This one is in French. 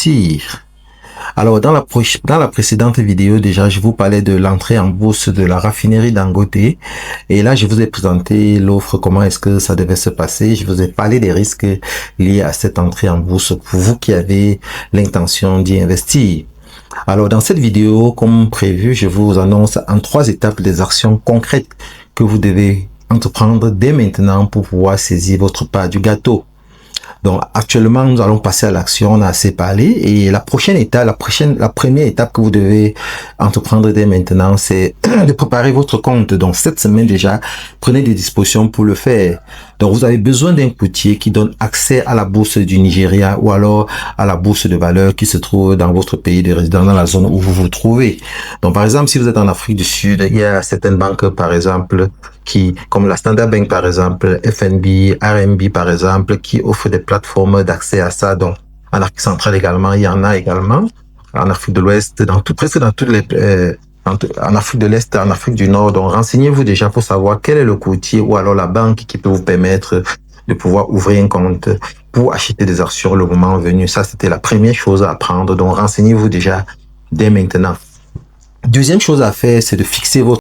investir. Alors, dans la précédente vidéo, déjà, je vous parlais de l'entrée en bourse de la raffinerie Dangote. Et là, je vous ai présenté l'offre, comment est-ce que ça devait se passer. Je vous ai parlé des risques liés à cette entrée en bourse pour vous qui avez l'intention d'y investir. Alors, dans cette vidéo, comme prévu, je vous annonce en 3 étapes des actions concrètes que vous devez entreprendre dès maintenant pour pouvoir saisir votre part du gâteau. Donc, actuellement, nous allons passer à l'action. On a assez parlé. Et la prochaine étape, la première étape que vous devez entreprendre dès maintenant, c'est de préparer votre compte. Donc, cette semaine déjà, prenez des dispositions pour le faire. Donc, vous avez besoin d'un courtier qui donne accès à la bourse du Nigeria ou alors à la bourse de valeur qui se trouve dans votre pays de résidence, dans la zone où vous vous trouvez. Donc, par exemple, si vous êtes en Afrique du Sud, il y a certaines banques, par exemple, comme la Standard Bank par exemple, FNB, RMB par exemple, qui offrent des plateformes d'accès à ça. Donc, en Afrique centrale également, il y en a également. En Afrique de l'Ouest, presque dans toutes les, en Afrique de l'Est, en Afrique du Nord. Donc, renseignez-vous déjà pour savoir quel est le courtier ou alors la banque qui peut vous permettre de pouvoir ouvrir un compte pour acheter des actions le moment venu. Ça, c'était la première chose à apprendre. Donc, renseignez-vous déjà dès maintenant. Deuxième chose à faire, c'est de fixer votre